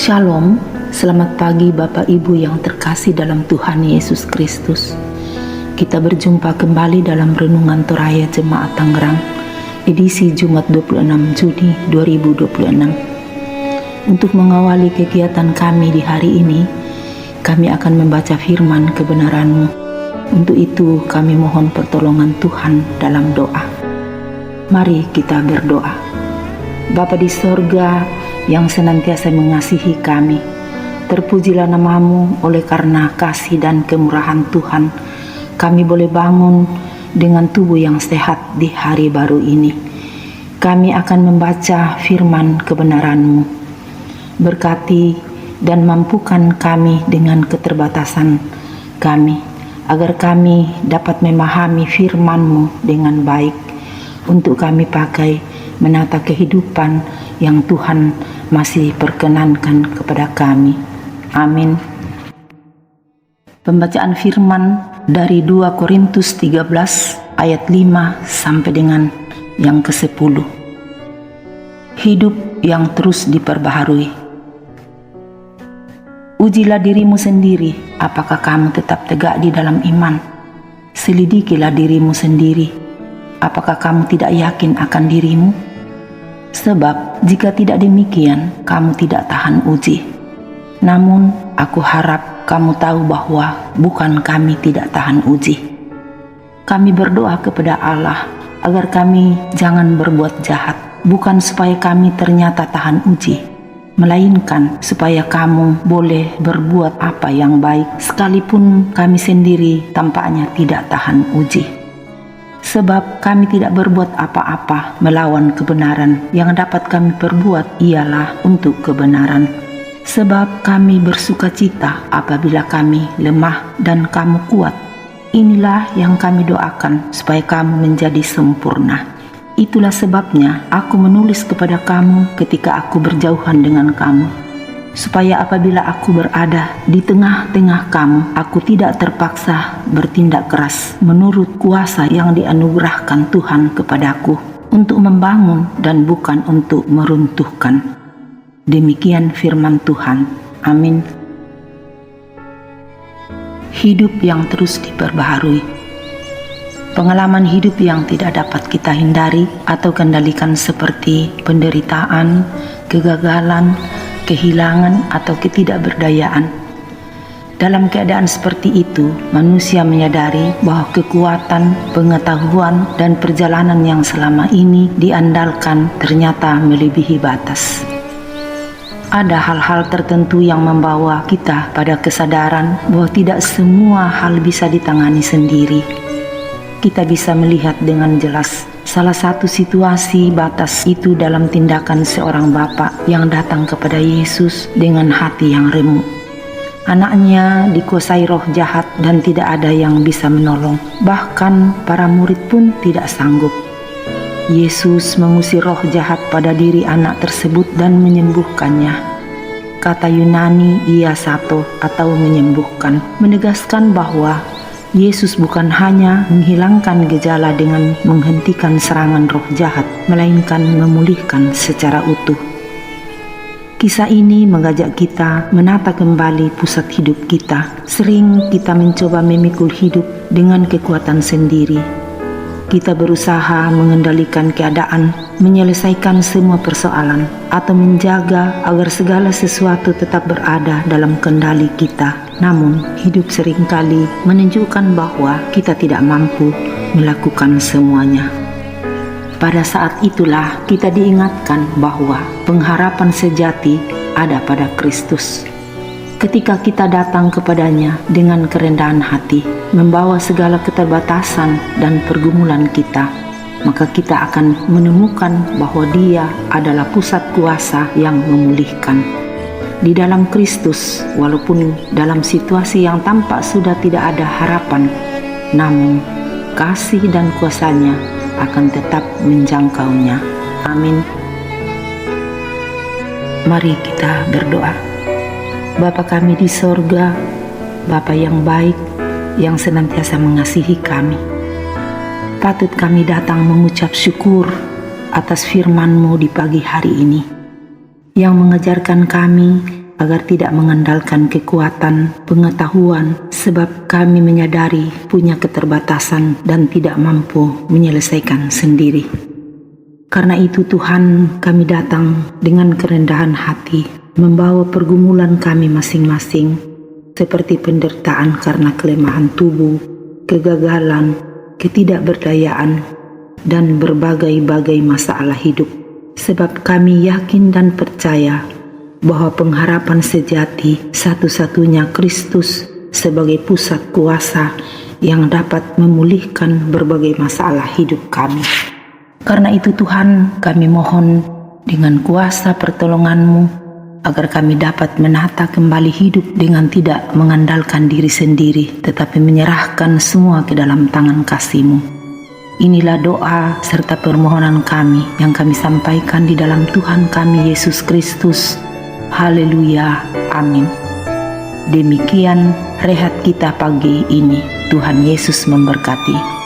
Shalom, selamat pagi Bapak Ibu yang terkasih dalam Tuhan Yesus Kristus. Kita berjumpa kembali dalam Renungan Toraya Jemaat Tangerang, edisi Jumat 26 Juni 2026. Untuk mengawali kegiatan kami di hari ini, kami akan membaca firman kebenaran-Mu. Untuk itu kami mohon pertolongan Tuhan dalam doa. Mari kita berdoa. Bapa di sorga yang senantiasa mengasihi kami, terpujilah nama-Mu. Oleh karena kasih dan kemurahan Tuhan, kami boleh bangun dengan tubuh yang sehat di hari baru ini. Kami akan membaca firman kebenaran-Mu. Berkati dan mampukan kami dengan keterbatasan kami, agar kami dapat memahami firman-Mu dengan baik, untuk kami pakai menata kehidupan yang Tuhan masih perkenankan kepada kami. Amin. Pembacaan firman dari 2 Korintus 13 ayat 5 sampai dengan yang ke-10. Hidup yang terus diperbaharui. Ujilah dirimu sendiri, apakah kamu tetap tegak di dalam iman. Selidikilah dirimu sendiri, apakah kamu tidak yakin akan dirimu? Sebab jika tidak demikian, kamu tidak tahan uji. Namun aku harap kamu tahu bahwa bukan kami tidak tahan uji. Kami berdoa kepada Allah agar kami jangan berbuat jahat, bukan supaya kami ternyata tahan uji, melainkan supaya kamu boleh berbuat apa yang baik, sekalipun kami sendiri tampaknya tidak tahan uji. Sebab kami tidak berbuat apa-apa melawan kebenaran, yang dapat kami perbuat ialah untuk kebenaran. Sebab kami bersukacita apabila kami lemah dan kamu kuat. Inilah yang kami doakan, supaya kamu menjadi sempurna. Itulah sebabnya aku menulis kepada kamu ketika aku berjauhan dengan kamu, supaya apabila aku berada di tengah-tengah kamu, aku tidak terpaksa bertindak keras menurut kuasa yang dianugerahkan Tuhan kepadaku, untuk membangun dan bukan untuk meruntuhkan. Demikian firman Tuhan. Amin. Hidup yang terus diperbaharui. Pengalaman hidup yang tidak dapat kita hindari atau kendalikan seperti penderitaan, kegagalan, kehilangan, atau ketidakberdayaan. Dalam keadaan seperti itu, manusia menyadari bahwa kekuatan, pengetahuan, dan perjalanan yang selama ini diandalkan ternyata melebihi batas. Ada hal-hal tertentu yang membawa kita pada kesadaran bahwa tidak semua hal bisa ditangani sendiri. Kita bisa melihat dengan jelas salah satu situasi batas itu dalam tindakan seorang bapak yang datang kepada Yesus dengan hati yang remuk. Anaknya dikuasai roh jahat dan tidak ada yang bisa menolong. Bahkan para murid pun tidak sanggup. Yesus mengusir roh jahat pada diri anak tersebut dan menyembuhkannya. Kata Yunani iasato atau menyembuhkan, menegaskan bahwa Yesus bukan hanya menghilangkan gejala dengan menghentikan serangan roh jahat, melainkan memulihkan secara utuh. Kisah ini mengajak kita menata kembali pusat hidup kita. Sering kita mencoba memikul hidup dengan kekuatan sendiri. Kita berusaha mengendalikan keadaan, menyelesaikan semua persoalan, atau menjaga agar segala sesuatu tetap berada dalam kendali kita. Namun, hidup seringkali menunjukkan bahwa kita tidak mampu melakukan semuanya. Pada saat itulah kita diingatkan bahwa pengharapan sejati ada pada Kristus. Ketika kita datang kepadanya dengan kerendahan hati, membawa segala keterbatasan dan pergumulan kita, maka kita akan menemukan bahwa Dia adalah pusat kuasa yang memulihkan. Di dalam Kristus, walaupun dalam situasi yang tampak sudah tidak ada harapan, namun kasih dan kuasa-Nya akan tetap menjangkaunya. Amin. Mari kita berdoa. Bapa kami di sorga, Bapa yang baik, yang senantiasa mengasihi kami. Patut kami datang mengucap syukur atas firman-Mu di pagi hari ini, yang mengajarkan kami agar tidak mengandalkan kekuatan, pengetahuan, sebab kami menyadari punya keterbatasan dan tidak mampu menyelesaikan sendiri. Karena itu Tuhan, kami datang dengan kerendahan hati, membawa pergumulan kami masing-masing, seperti penderitaan karena kelemahan tubuh, kegagalan, ketidakberdayaan, dan berbagai-bagai masalah hidup. Sebab kami yakin dan percaya bahwa pengharapan sejati satu-satunya Kristus sebagai pusat kuasa yang dapat memulihkan berbagai masalah hidup kami. Karena itu Tuhan, kami mohon dengan kuasa pertolongan-Mu agar kami dapat menata kembali hidup dengan tidak mengandalkan diri sendiri, tetapi menyerahkan semua ke dalam tangan kasih-Mu. Inilah doa serta permohonan kami yang kami sampaikan di dalam Tuhan kami Yesus Kristus. Haleluya. Amin. Demikian rehat kita pagi ini. Tuhan Yesus memberkati.